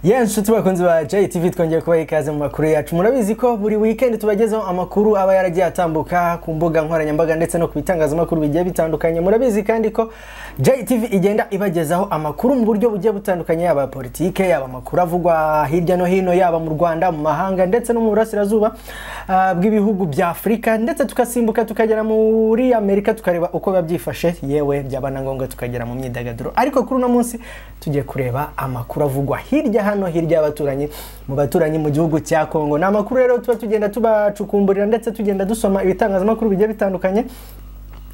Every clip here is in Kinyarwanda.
Nshuti bakunzi ba JTV twongeye kubaha ikaze mu makuru yacu. Murabizi ko buri weekend tubagezaho amakuru aba yaragiye atambuka ku mbuga nkoranyambaga ndetse no ku bitangazamakuru bigiye bitandukanye. Murabizi kandi ko JTV igenda ibagezaho amakuru mu buryo bugiye butandukanye, yaba politike, yaba amakuru avugwa hirya no hino, yaba mu Rwanda, mu mahanga ndetse no mu burasirazuba bw'ibihugu bya Afrika, ndetse tukasimbuka tukagera muri Amerika tukareba uko babyifashe, yewe byabana ngombwa tukagera mu myidagaduro. Ariko kuri uno munsi tugiye kureba amakuru avugwa hirya hano hirya y'abaturanyi, mu baturanyi mu gihugu cya Kongo. Na makuru rero tuba tugenda tubacukumburira ndetse tugenda dusoma ibitangazamakuru bigiye bitandukanye,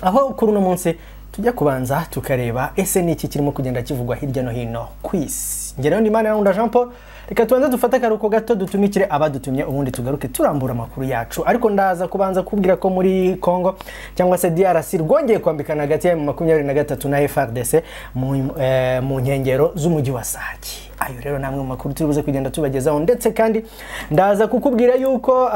aho kuri uno munsi tujya kubanza tukareba ese niki kirimo kugenda kivugwa hirya no hino ku isi. Njye rero Imana Yankunda Jean Paul, reka tubanze dufata akaruhuko gato dutumikire abadutumye, ubundi tugaruke turambura amakuru yacu. Ariko ndaza kubanza kubwira ko muri Kongo cyangwa se DRC rwongeye kwambikana hagati ya M23 na FARDC mu nkengero z'umujyi wa Sake. Ayo rero namwe mu makuru tubuze kugenda tubagezaho, ndetse kandi ndaza kukubwira yuko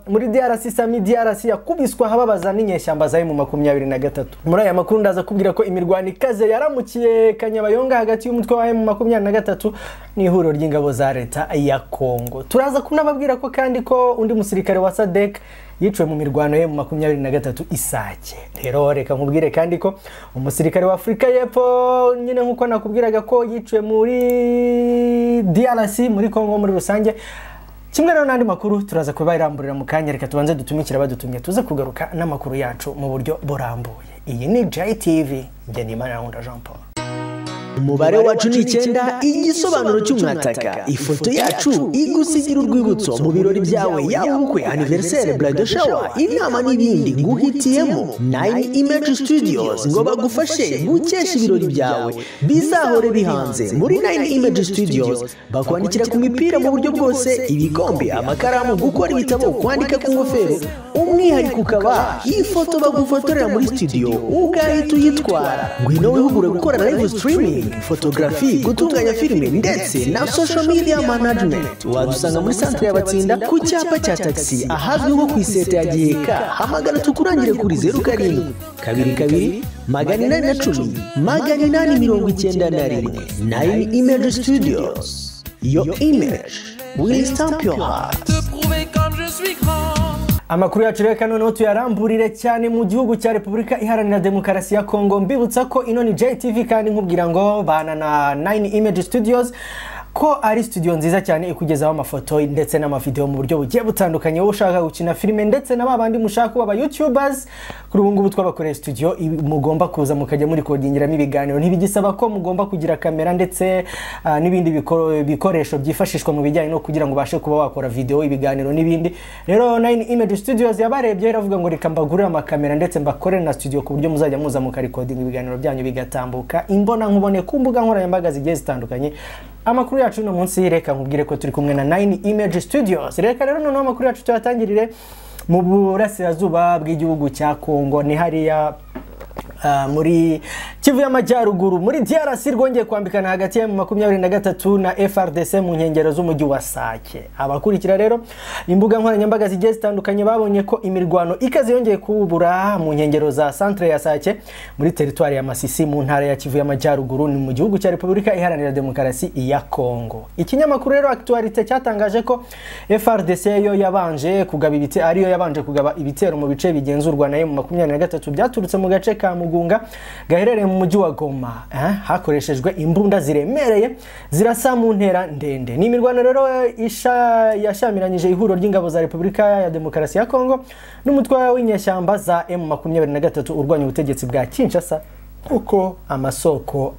muri DRC Sami DRC yakubiswa hababaza n'inyeshyamba za M23. Muri aya makuru ndaza kubwira ko imirwano ikaze yaramukiye Kanyabayonga hagati y'umutwe wa M23 n'ihuriro ry'ingabo za leta ya Kongo. Turaza kunababwira ko kandi ko undi musirikare wa SADC yicwe mu mirwano ye mu 23 Isake. Rero reka nkubwire kandi ko umusirikare wa Afrika y'Epfo nyine nkuko nakubwiraga ko yicwe muri DRC, muri Kongo muri rusange. Kimwe n'andi makuru turaza kubayiramburira mu kanya. Reka tubanze dutumikira abadutumye tuze kugaruka n'amakuru yacu mu buryo burambuye. Iyi ni JTV, njye ni Imana Yankunda Jean Paul. Umubare wacu ni 9, igisobanuro cy'umwataka. Ifoto yacu igusigira urwibutso mu birori byawe, yaba ubukwe, anniversaire, bridal shower, inama n'ibindi. Nguhitiyemo 9 Image Studios ngo bagufashe gukesha ibirori byawe bizahore bihanze. Muri 9 Image Studios bakwandikira ku mipira mu buryo bwose, ibikombe, amakaramu, gukora ibitabo, kwandika ku ngofero. Umwihariko ukaba ifoto bagufotorera muri studio ugahita uyitwara. Ngwino wihugure gukora live streaming, photography, gutunganya filime ndetse na social media management. Wadusanga muri centre y'Abatsinda ku cyapa cya taxi ahazwi nko ku iseta ya Giheka. Hamagara tukurangire kuri 07 22 810 891. 9 Image Studios. Your image will stamp your heart. Amakuru yacu reka noneho tuyaramburire cyane mu gihugu cya Repubulika Iharanira Demokarasi ya Kongo. Mbibutsa ko ino ni JTV kandi nkubwira ngo bana na 9 Image Studios ko ari studio nziza cyane ikugezaho amafoto ndetse n'amavideo mu buryo bugiye butandukanye. Wowe ushaka gukina filime ndetse n'abandi mushaka kuba YouTubers, kuri ubu ngubu twabakoreye studio mugomba kuza mukajya muri kodingiramo ibiganiro. Ntibigisaba ko mugomba kugira kamera ndetse n'ibindi bikoresho byifashishwa mu bijyanye no kugira ngo bashe kuba wakora video, ibiganiro n'ibindi. Rero 9 Image Studios yabarebye iravuga ngo reka mbagurire amakamera ndetse mbakore na studio ku buryo muzajya muza mukarecording ibiganiro byanyu bigatambuka imbona nkubone ku mbuga nkoranyambaga zigiye zitandukanye. Amakuru yacu no munsi reka nkubwire ko turi kumwe na 9 Image Studios. Reka rero noneho amakuru yacu tuyatangirire mu burasirazuba bw'igihugu cya Kongo, ni hariya muri Kivu y'Amajyaruguru. Muri DRC rwongeye kwambikana hagati ya M23 na FARDC mu nkengero z'umujyi wa Sake. Abakurikira rero imbuga nkoranyambaga zigiye zitandukanye babonye ko imirwano ikaze yongeye kubura mu nkengero za centre ya Sake muri territoire ya Masisi mu ntara ya Kivu y'Amajyaruguru, ni mu gihugu cya Repubulika Iharanira Demokarasi ya Kongo. Ikinyamakuru rero Actualité cyatangaje ko FARDC yo yabanje kugaba ibitero mu bice bigenzurwa na M23 byaturutse mu gace ka Mugunga gaherereye mu mujyi wa Goma. Hakoreshejwe imbunda ziremereye zirasa mu ntera ndende. Ni imirwano rero yashamiranyije ihuriro ry'ingabo za Repubulika ya Demokarasi ya Kongo n'umutwe w'inyeshyamba za M23 urwanya ubutegetsi bwa Kinshasa, uko amasoko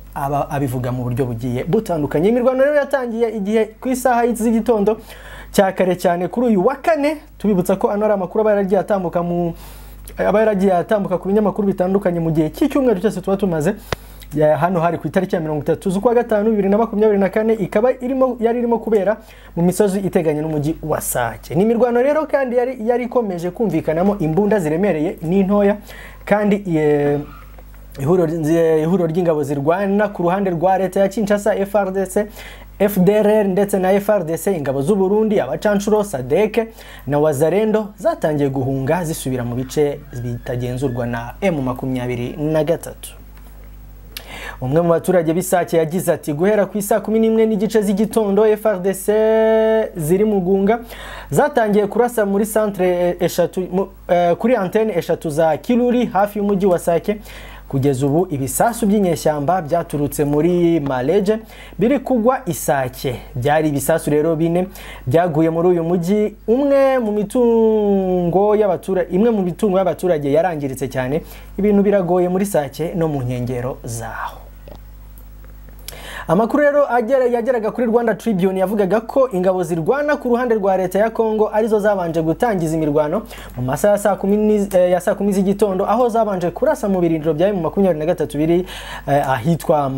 abivuga mu buryo bugiye butandukanye. Imirwano rero yatangiye igihe ku isaha y'igitondo cya kare cyane kuri uyu wa kane. Tubibutsa ko anora amakuru abaragiye atambuka ku binyamakuru bitandukanye mu gihe cy'icyumweru cyose tuba tumaze. Hano hari ku itariki ya 30 z'ukwa gatanu 2024 ikaba yari irimo kubera mu misozi iteganye n'umujyi wa Sake. Ni imirwano rero kandi yari ikomeje kumvikanamo imbunda ziremereye n'intoya, kandi ihuriro ry'ingabo zirwana ku ruhande rwa leta ya Kinshasa, FARDC, FDLR ndetse na FARDC, ingabo z'u Burundi, abacanshuro, SADC na Wazalendo zatangiye guhunga zisubira mu bice bitagenzurwa na M23. umwe mu baturage b'Isake yagize ati guhera ku isaa 11 n'igice z'igitondo FARDC ziri mu Gunga zatangiye kurasa muri centre eshatu kuri antenne eshatu za Kiluri hafi y'umujyi wa Sake. Kugeza ubu ibisasu by'inyeshyamba byaturutse muri Maleje biri kugwa Isake. Byari ibisasu rero bine byaguye muri uyu mujyi. Imwe mu mitungo y'abaturage yarangiritse cyane. Ibintu biragoye muri Sake no mu nkengero zaho. Amakuru rero yageraga kuri Rwanda Tribune yavugaga ko ingabo zirwana ku ruhande rwa leta ya Kongo arizo zabanje gutangiza imirwano mu masaha ya saa 10 z'igitondo, aho zabanje kurasa mu birindiro bya M23 biri ahitwa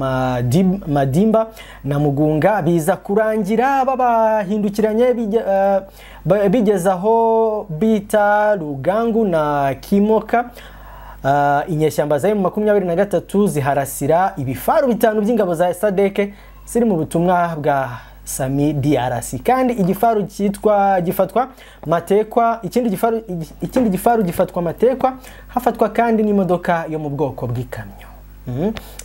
Madimba na Mugunga, biza kurangira babahindukiranye bigeza aho bita Rugangu na Kimoka. Inyeshyamba za M23 ziharasira ibifaru bitanu by'ingabo za SADC ziri mu butumwa bwa Sami DRC, kandi igifaru gifatwa matekwa, ikindi gifaru gifatwa matekwa, hafatwa kandi n'imodoka yo mu bwoko bw'ikamyo.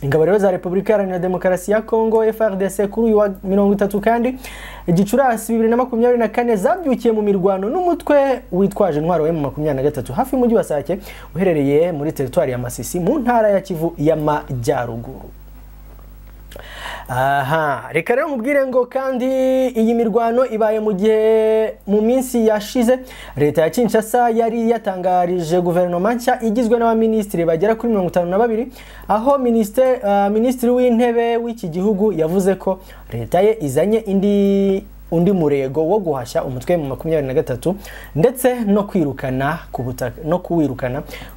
Ingabo rero za Repubulika Iharanira Demokarasi ya Kongo FARDC kuri uyu wa 30 kandi Gicurasi 2024 zabyukiye mu mirwano n'umutwe witwaje intwaro M23 hafi y'umujyi wa Sake uherereye muri teritwari ya Masisi mu ntara ya Kivu y'Amajyaruguru. Reka rero mubwire ngo kandi iyi mirwano ibaye mu gihe mu minsi yashize leta ya Kinshasa yari yatangarije guverinoma nshya igizwe n'abaministri bagera kuri 52, aho ministri w'intebe w'iki gihugu yavuze ko leta ye izanye undi murego wo guhashya umutwe mu 23 ndetse no kwirukana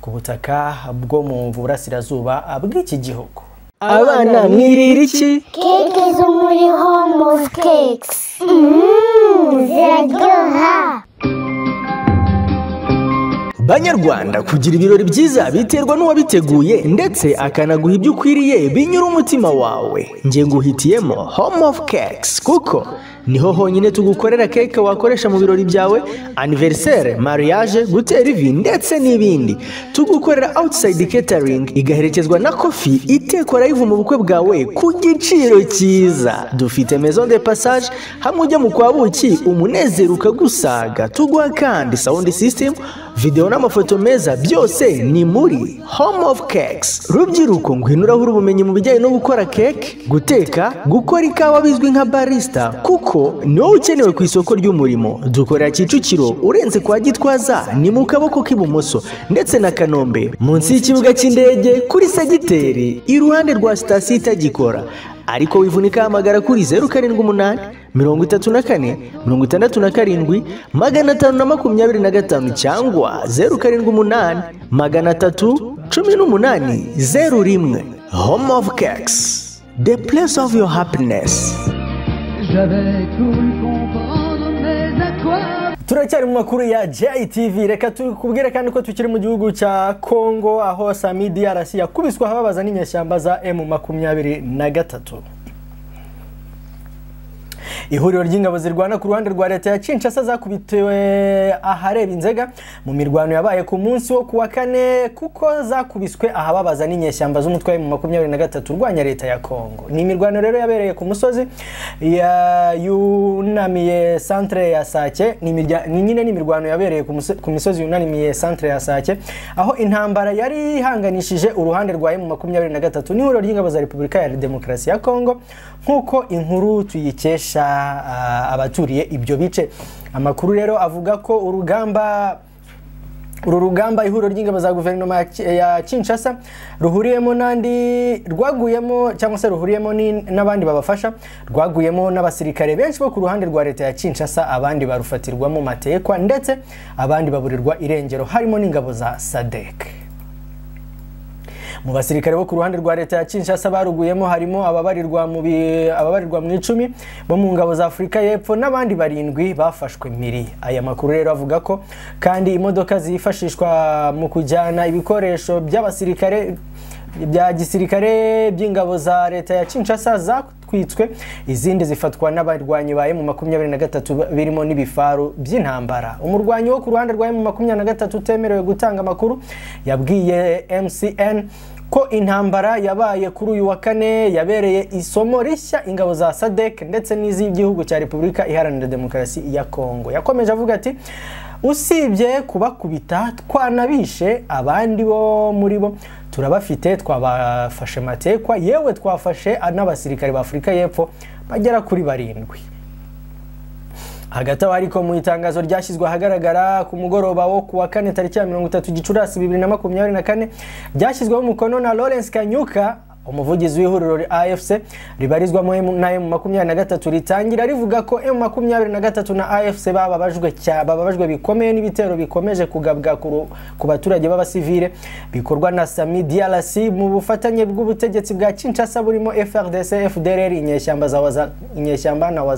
ku butaka bwo mu burasirazuba bw'iki gihugu. Abana mwirira iki? Keke zo muri Home of Cakes. Ziraryoha. Banyarwanda, kugira ibirori byiza biterwa n'uwabiteguye ndetse akanaguha ibyo ukwiriye binyura umutima wawe. Nge nguhitiyemo Home of Cakes kuko niho honyine tugukorera cake wakoresha mu birori byawe, anniversaire, mariage, gutera ivi ndetse n'ibindi. Tugukorera outside catering igaherekezwa na coffee itekwa live mu bukwe bwawe ku giciro cyiza. Dufite maison de passage hamwe ujya mu kwabuki umunezero ukagusaga. Tuguha kandi sound system, video n'amafoto meza, byose ni muri Home of Cakes. Rubyiruko ngwinuraho ubumenyi mu bijyanye no gukora cake, guteka, gukora ikawa bizwi nka barista kuko niwo ukenewe ku isoko ry'umurimo. Dukorera Kicukiro urenze kwa Gitwaza ni mu kaboko k'ibumoso, ndetse na Kanombe munsi y'ikibuga cy'indege kuri Sagiteri iruhande rwa sitasiyo itagikora. Ariko wivunika hamagara kuri 078 34 67 525 cyangwa 078 318 01. Home of Cakes, the place of your happiness. Turacyari mu makuru ya JTV. Reka tukubwire kandi ko tukiri mu gihugu cya Kongo, aho Sami DRC yakubiswa hababaza n'inyeshyamba za M23. Ihuriro ry'ingabo zirwana ku ruhande rwa leta ya Kinshasa zakubitiwe ahareba Inzega mu mirwano yabaye ku munsi wo kuwa 4 kuko zakubiswe ahababaza n'inyeshyamba z'umutwe mu 23 urwanya leta ya Kongo. Ni imirwano rero yabereye ku musozi yunamiye centre ya Sake. Ni nyine n'imirwano yabereye ku misozi yunamiye centre ya Sake, aho intambara yari ihanganishije uruhande rwa M23 n'ihuriro ry'ingabo za Repubulika ya Demokarasi ya Kongo, nkuko inkuru tuyikesha abaturiye ibyo bice. Amakuru rero avuga ko uru rugamba ihuriro ry'ingabo za guverinoma ya Kinshasa ruhuriyemo n'abandi babafasha, rwaguyemo n'abasirikare benshi bo ku ruhande rwa leta ya Kinshasa, abandi barufatirwamo matekwa ndetse abandi baburirwa irengero, harimo n'ingabo za SADC. Mu basirikare bo ku ruhande rwa leta ya Kinshasa baruguyemo harimo ababarirwa mu 10 bo mu ngabo za Afrika y'Epfo n'abandi 7 bafashwe miri. Aya makuru rero avuga ko kandi imodoka zifashishwa mu kujyana ibikoresho by'abasirikare bya gisirikare by'ingabo za leta ya Kinshasa zakwitswe, izindi zifatwa n'abarwanyi ba M23 birimo n'ibifaru by'intambara. Umurwanyi wo ku ruhande rwa M23 utemerewe gutanga amakuru yabwiye MCN ko intambara yabaye kuri uyu wa kane yabereye isomo rishya ingabo za SADC ndetse n'iz'igihugu cya Repubulika Iharanira Demokarasi ya Kongo. Yakomeje avuga ati usibye kubakubita twanabishe abandi bo muri bo turabafite twabafashe matekwa yewe twafashe n'abasirikare ba Afurika y'Epfo bagera kuri 7. Hagati aho ariko mu itangazo ryashyizwe ahagaragara ku mugoroba wo kuwa kane tariki ya 30 Gicurasi 2024 ryashyizweho umukono na Lawrence Kanyuka umuvugizi w'ihuriro AFC ribarizwamo na M23 ritangira rivuga ko M23 na AFC bababajwe bikomeye n'ibitero bikomeje kugabwa ku baturage b'abasivile bikorwa na Sami DRC mu bufatanye bw'ubutegetsi bwa Kinshasa burimo FRDC FDLR inyeshyamba na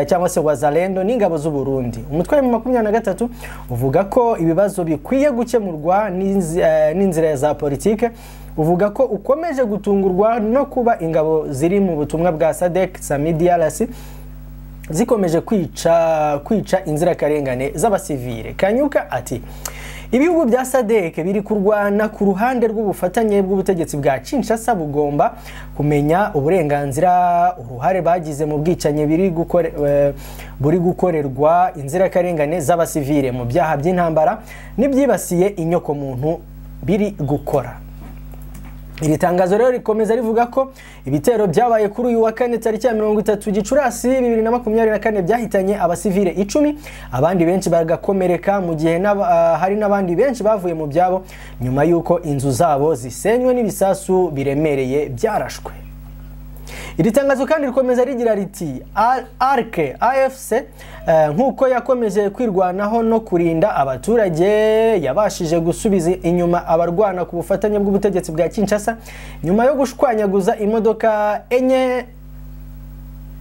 cyangwa se Wazalendo n'ingabo z'u Burundi. Umutwe wa M23 uvuga ko ibibazo bikwiye gukemurwa n'inzira za politike, uvuga ko ukomeje gutungurwa no kuba ingabo ziri mu butumwa bwa SADC Sami DRC zikomeje kwica inzirakarengane z'abasivile. Kanyuka ati ibihugu bya SADC biri kurwana ku ruhande rw'ubufatanye bw'ubutegetsi bwa Kinshasa bugomba kumenya uburenganzira uruhare bagize mu bwicanye buri gukorerwa inzirakarengane z'abasivile mu byaha by'intambara n'ibyibasiye inyoko muntu biri gukora. Iri tangazo rero rikomeza rivuga ko ibitero byabaye kuri uyu wa kane tariki ya 30 Gicurasi 2024 byahitanye abasivile 10 abandi benshi bagakomereka mu gihe hari n'abandi benshi bavuye mu byabo nyuma yuko inzu zabo zisenywe n'ibisasu biremereye byarashwe. Iri tangazo kandi rikomeza rigira riti AFC nkuko yakomeje kwirwanaho no kurinda abaturage yabashije gusubiza inyuma abarwana ku bufatanye bw'ubutegetsi bwa Kinshasa nyuma yo gushwanyaguza imodoka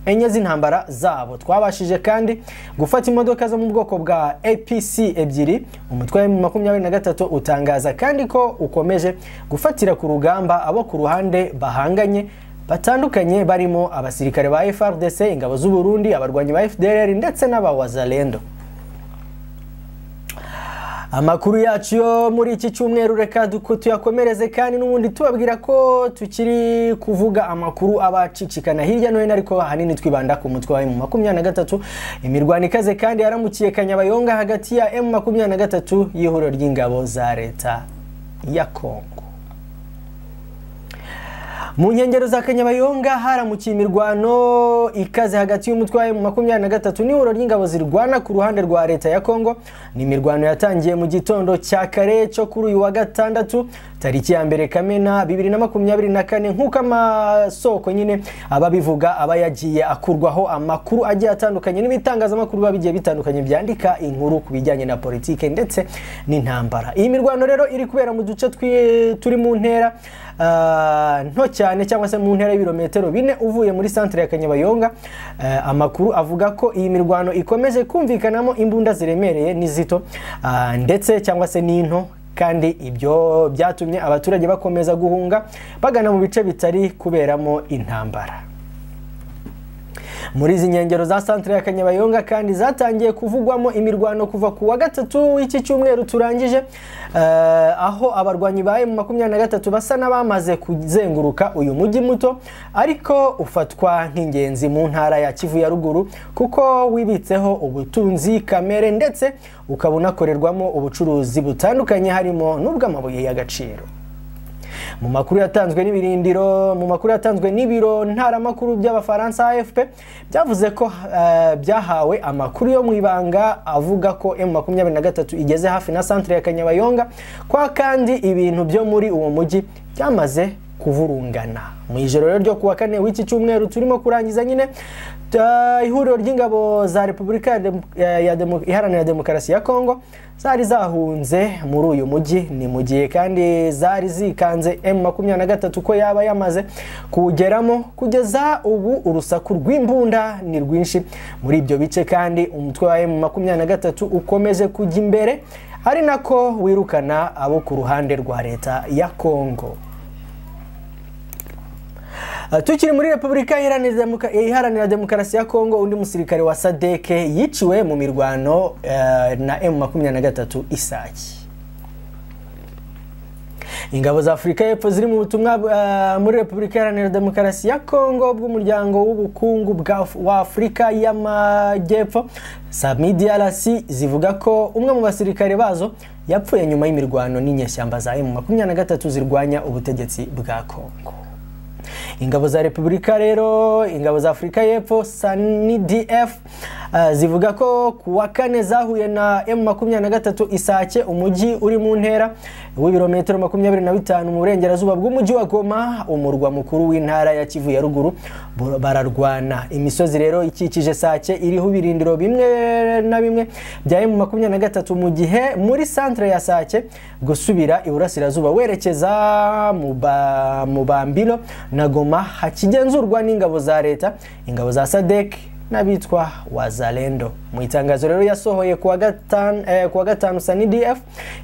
enye z'intambara zabo. Twabashije kandi gufata imodoka zo mu bwoko bwa APC 2. Umutwe wa M23 utangaza kandi ko ukomeje gufatira ku rugamba abo ku ruhande bahanganye batandukanye barimo abasirikare ba FRDC, ingabo z'u Burundi, abarwanyi ba FDLR ndetse n'aba Wazalendo. Amakuru yacu yo muri iki cyumweru reka tuyakomereze kandi n'ubundi tubabwira ko tukiri kuvuga amakuru abacicikana hirya no hino ariko hanini twibanda ku mutwe wa M23. Imirwano ikaze kandi yaramukiye Kanyabayonga hagati ya M23 y'ihuriro ry'ingabo za leta ya Kongo. Mu nkengero za Kanyabayonga haramukiye imirwano ikaze hagati y'umutwe wa M23 n'ihuriro ry'ingabo zirwana ku ruhande rwa leta ya Kongo. Ni imirwano yatangiye mu gitondo cya kare cyo kuri uyu wa gatandatu tariki ya 2 Kamena 2024 nk'uko amasoko nyine ababivuga aba yagiye akurwaho amakuru agiye atandukanye n'ibitangazamakuru babigiye bitandukanye byandika inkuru ku bijyanye na politike ndetse n'intambara. Iyi mirwano rero iri kubera mu duce turi mu ntera nto cyane cyangwa se mu ntera y'ibirometero 4 uvuye muri centre ya Kanyabayonga. Amakuru avuga ko iyi mirwano ikomeje kumvikanamo imbunda ziremereye n'izito ndetse cyangwa se n'into, kandi ibyo byatumye abaturage bakomeza guhunga bagana mu bice bitari kuberamo intambara. Muri izi nkengero za centre ya Kanyabayonga kandi zatangiye kuvugwamo imirwano kuva ku wa gatatu w'iki cyumweru turangije, aho abarwanyi ba M23 basa n'abamaze kuzenguruka uyu mujyi muto ariko ufatwa nk'ingenzi mu ntara ya Kivu ya ruguru kuko wibitseho ubutunzi kamere ndetse ukabunakorerwamo ubucuruzi butandukanye harimo n'ubw'amabuye y'agaciro. Mu makuru yatanzwe n'ibiro ntaramakuru by'abafaransa AFP byavuze ko byahawe amakuru yo mu ibanga avuga ko M23 igeze hafi na centre ya Kanyabayonga kwa kandi ibintu byo muri uwo mujyi byamaze kuvurungana. Mu ijoro ryo kuwa kane w'iki cyumweru turimo kurangiza nyine ihuriro ry'ingabo za Repubulika Iharanira Demokarasi ya Kongo zari zahunze muri uyu mujyi, ni mu gihe kandi zari zikanze M23 ko yaba yamaze kugeramo. Kugeza ubu urusaku rw'imbunda ni rwinshi muri ibyo bice kandi umutwe wa M23 ukomeje kujya imbere ari nako wirukana abo ku ruhande rwa leta ya Kongo. Tukiri muri Repubulika Iharanira Demokarasi ya Kongo, undi musirikare wa SADC yiciwe mu mirwano na M23 Isaki. ingabo za Afurika y'Epfo ziri mu butumwa muri Repubulika Iharanira Demokarasi ya Kongo bw'umuryango w'ubukungu wa Afurika y'Amajyepfo SAMIDRC zivuga ko umwe mu basirikare bazo yapfuye nyuma y'imirwano n'inyeshyamba za M23 zirwanya ubutegetsi bwa Kongo. Ingabo za Repubulika rero, ingabo za Afurika y'Epfo SANIDF zivuga ko kuwa kane zahuye na M23 Isake, umujyi uri mu ntera w'ibirometero 25 mu burengerazuba bw'umujyi wa Goma, umurwa mukuru w'intara ya Kivu ya ruguru. Bararwana. Imisozi rero ikikije Sake iriho ibirindiro bimwe na bimwe bya M23, mu gihe muri centre ya Sake gusubira iburasirazuba werekeza mu Bambilo na Goma hakigenzurwa n'ingabo za leta, ingabo za SADC n'abitwa Wazalendo. Mu itangazo rero yasohoye kuwa gatanu SANIDF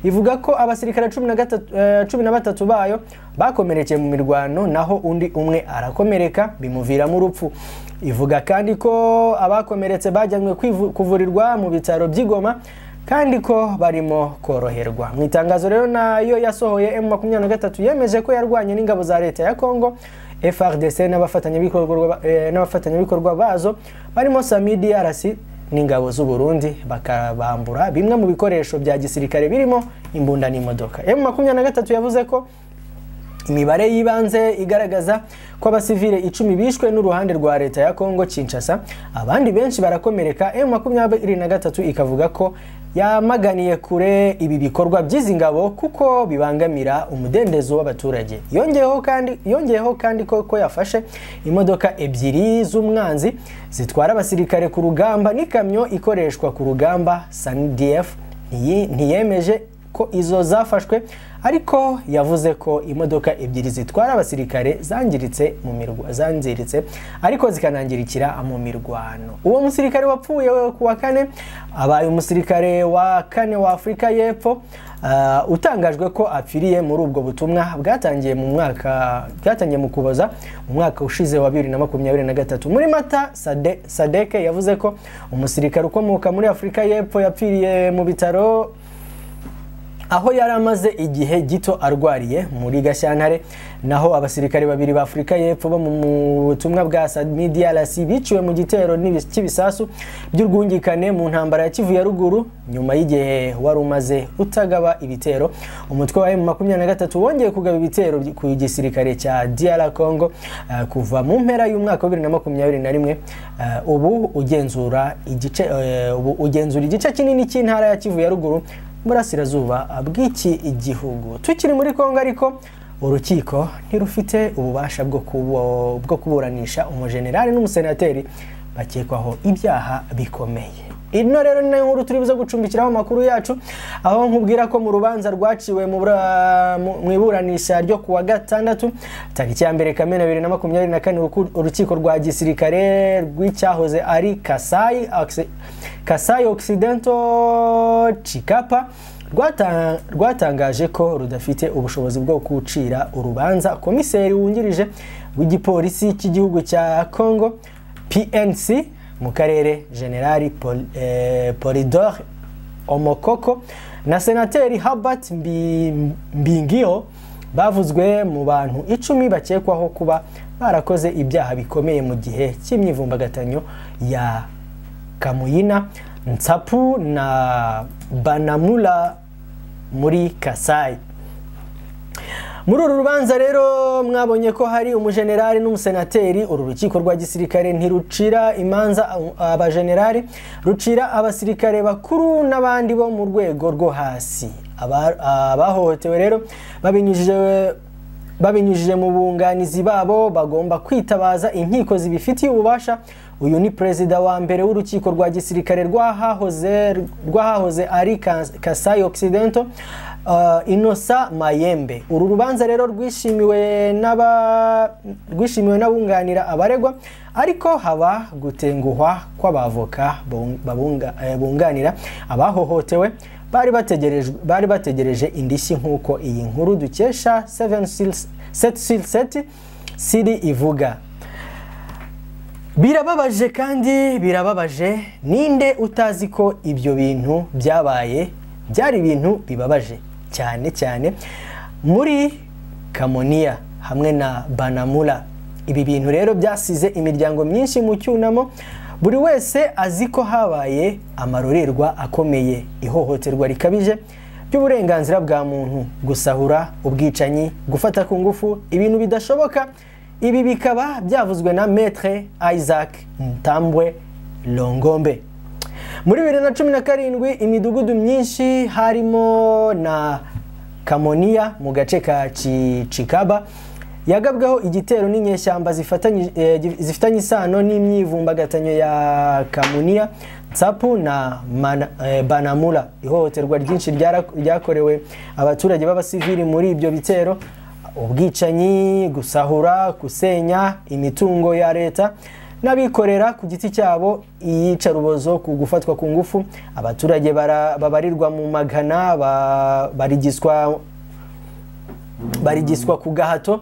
ivuga ko abasirikare 13 bayo bakomerekeye mu mirwano, naho undi umwe arakomereka bimuviramo urupfu. Ivuga kandi ko abakomeretse bajyanywe kuvurirwa mu bitaro by'Igoma kandi ko barimo koroherwa. Mu itangazo rero nayo yasohoye M23 yemeje ko yarwanye n'ingabo za leta ya Kongo, FARDC n'abafatanyabikorwa bazo barimo SAMIDRC n'ingabo z'u Burundi, bakabambura bimwe mu bikoresho bya gisirikare birimo imbunda n'imodoka. M23 yavuze ko imibare yibanze igaragaza ko abasivile 10 bishwe n'uruhande rwa leta ya Kongo Kinshasa, abandi benshi barakomereka. M23 ikavuga ko yamaganiye kure ibi bikorwa by'izi ngabo kuko bibangamira umudendezo w'abaturage. Yongeyeho kandi ko yafashe imodoka ebyiri z'umwanzi zitwara abasirikare ku rugamba n'ikamyo ikoreshwa ku rugamba. SANIDF ntiyemeje ko izo zafashwe, ariko yavuze ko imodoka ebyiri zitwara abasirikare zangiritse ariko zikanangirikira mu mirwano. Uwo musirikare wapfuye kuwa kane abaye umusirikare wa kane wa Afurika y'Epfo utangajwe ko apfiriye muri ubwo butumwa bwatangiye mu Kuboza mu mwaka ushize wa 2023. Muri Mata SADC yavuze ko umusirikare ukomoka muri Afurika y'Epfo yapfiriye mu bitaro aho yari amaze igihe gito arwariye muri Gashyantare, naho abasirikare babiri ba Afurika y'Epfo bo mu butumwa bwa SAMIDRC biciwe mu gitero cy'ibisasu by'urwungikane mu ntambara ya Kivu ya ruguru nyuma y'igihe wari umaze utagaba ibitero. Umutwe wa M23 wongeye kugaba ibitero ku gisirikare cya DR Congo kuva mu mpera y'umwaka wa 2021, ubu ugenzura igice kinini cy'intara ya Kivu ya ruguru burasirazuba bw'iki igihugu. Tukiri muri Kongo ariko urukiko ntirufite ububasha bwo kuburanisha umujenerali n'umusenateri bakekwaho ibyaha bikomeye. Ino rero ni inkuru turibuze gucumbikiraho amakuru yacu, aho nkubwira ko mu rubanza rwaciwe mu iburanisha ryo kuwa gatandatu tariki ya 1 Kamena 2024 urukiko rwa gisirikare rw'icyahoze ari Kasai Occidental Chikapa rwatangaje ko rudafite ubushobozi bwo gucira urubanza komiseri wungirije w'igipolisi cy'igihugu cya Congo PNC mu karere General Polydor Omokoko na senateri Herbert Mbingio bavuzwe mu bantu 10 bakekwaho kuba barakoze ibyaha bikomeye mu gihe cy'imyivumbagatanyo ya Kamuyina, Ntsapu na Banamula muri Kasai. Muri uru rubanza rero mwabonye ko hari umujenerali n'umusenateri. Uru rukiko rwa gisirikare ntirucira imanza abajenerali, rucira abasirikare bakuru n'abandi bo mu rwego rwo hasi. Abahohotewe rero babinyujije mu bunganizi babo bagomba kwitabaza inkiko zibifitiye ububasha. Uyu ni perezida wa mbere w'urukiko rwa gisirikare rwahahoze ari Kasai Occidental, Inosa Mayembe. Uru rubanza rero rwishimiwe n'abunganira abaregwa, ariko haba gutenguhwa kw'abavoka bunganira abahohotewe bari bategereje indishyi nk'uko iyi nkuru dukesha 7 CD ivuga. Birababaje kandi birababaje. Ninde utazi ko ibyo bintu byabaye byari ibintu bibabaje cyane. muri Kamonia hamwe na Banamula. Ibi bintu rero byasize imiryango myinshi mu cyunamo, buri wese azi ko habaye amarorerwa akomeye, ihohoterwa rikabije by'uburenganzira bwa muntu, gusahura, ubwicanyi, gufata ku ngufu, ibintu bidashoboka. Ibi bikaba byavuzwe na Maître Isaac Ntambwe Longombe. Muri 2017 imidugudu myinshi harimo na Kamonia mu gace ka Chikaba yagabweho igitero n'inyeshyamba zifitanye isano n'imyivumbagatanyo ya Kamonia, Tsapu na Banamula. Ihohoterwa ryinshi ryakorewe abaturage b'abasivili muri ibyo bitero, ubwicanyi, gusahura, kusenya imitungo ya leta n'abikorera ku giti cyabo, iyicarubozo, ku gufatwa ku ngufu. Abaturage babarirwa mu magana barigiswa ku gahato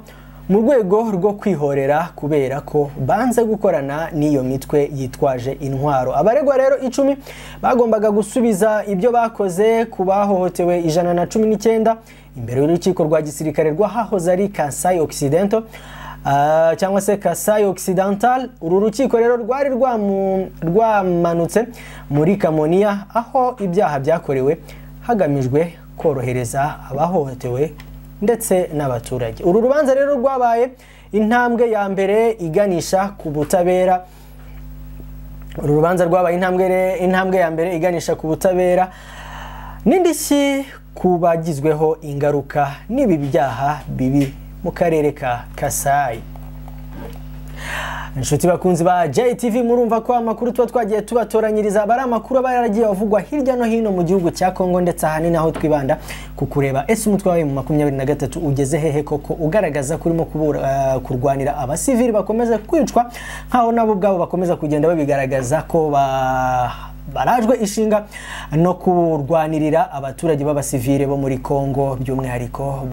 mu rwego rwo kwihorera kubera ko banze gukorana n'iyo mitwe yitwaje intwaro. Abaregwa rero 10 bagombaga gusubiza ibyo bakoze ku bahohotewe 119 imbere y'urukiko rwa gisirikare rwahahoze ari Kasai Occidental cyangwa se Kasai Occidental. Uru rukiko rero rwari rwamanutse muri Kamonia aho ibyaha byakorewe hagamijwe korohereza abahohotewe ndetse n'abaturage. Uru rubanza rero rwabaye intambwe ya mbere iganisha ku butabera. Uru rubanza rwabaye intambwe ya mbere iganisha ku butabera n'indishyi kubagizweho ingaruka n'ibi byaha bibi mu karere ka Kasai. Inshuti bakunzi ba JTV, murumva ko amakuru twagiye tubatoranyiriza bari amakuru yaragiye avugwa hirya no hino mu gihugu cya Kongo, ndetse ahanini aho twibanda ku kureba ese umutwe wawe mu 23 ugeze hehe koko, ugaragaza kurimo kurwanira abasivili bakomeza kwicwa, nkaho nabo ubwabo bakomeza kugenda babigaragaza ko barajwe ishinga no kurwanirira abaturage b'abasivile bo muri Kongo, by'umwihariko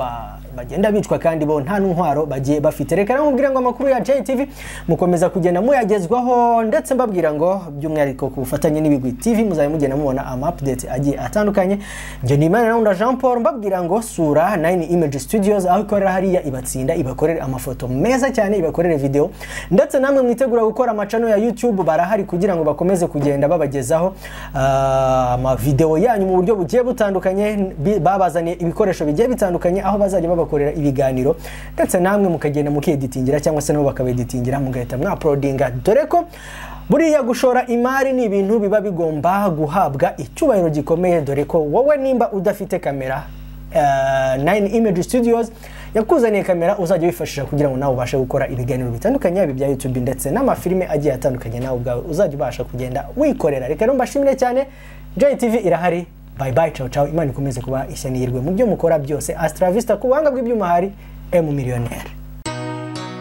bagenda bicwa kandi bo nta ntwaro bagiye bafite. Reka namubwire ngo amakuru ya JTV mukomeza kugenda muyagezwaho, ndetse mbabwira ngo by'umwihariko ku bufatanye n'ibigwi TV muzaye mugenda mubona ama update agiye atandukanye. Nje ni Imana na Jean Paul, mbabwira ngo sura 9 Image Studios aho ikorera hariya ibatsinda, ibakorere amafoto meza cyane, ibakorere video, ndetse namwe mwitegura gukora amacano ya YouTube barahari kugira ngo bakomeze kugenda babagezaho ama video yanyu mu buryo bugiye butandukanye. Babazaniye ibikoresho bigiye bitandukanye aho bazajya bakorera ibiganiro, ndetse namwe mukagenda mukeditingira cyangwa se nabo bakabeditingira mugahita mwauploadinga, dore ko buriya gushora imari ni ibintu biba bigomba guhabwa icyubahiro gikomeye, dore ko wowe nimba udafite kamera 9 Image Studios yakuzaniye kamera uzajya wifashisha kugira ngo nawe ubashe gukora ibiganiro bitandukanye bya YouTube ndetse n'amafilme agiye atandukanye, nawe ubwawe uzajya ubasha kugenda wikorera. Reka rero mbashimire cyane, JTV irahari. Bye bye, ciao ciao, Imana ikomeze kuba ishanirwe mu byo mukora byose. Astra Vista ku buhanga bw'ibyuma hari Millionaire.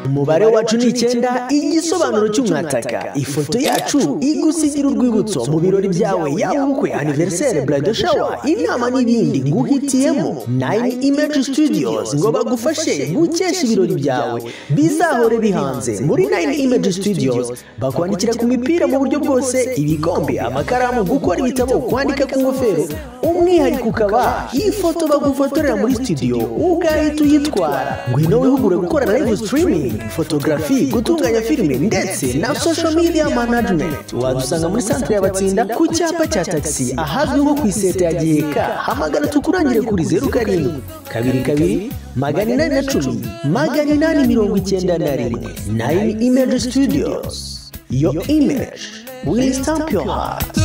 Umubare wacu ni 9, igisobanuro cy'umwataka. Ifoto yacu igusigira urwibutso mu birori byawe, yaba ubukwe, anniversaire, bridal shower, inama n'ibindi. Nguhitiyemo 9 Image Studios ngo bagufashe gukesha ibirori byawe bizahore bihanze. Muri 9 Image Studios bakwandikira ku mipira mu buryo bwose, ibikombe, amakaramu, gukora ibitabo, kwandika ku ngofero. Umwihariko ukaba ifoto bagufotorera muri studio ugahita uyitwara. Ngwino wihugure gukora live streaming, photography, gutunganya filime ndetse na social media management. Wadusanga muri centre y'abatsinda ku cyapa cya taxi ahazwi nko ku iseta ya Giheka. Hamagara tukurangire kuri 07 22 810 891. 9 Image Studios, your image will stamp your heart.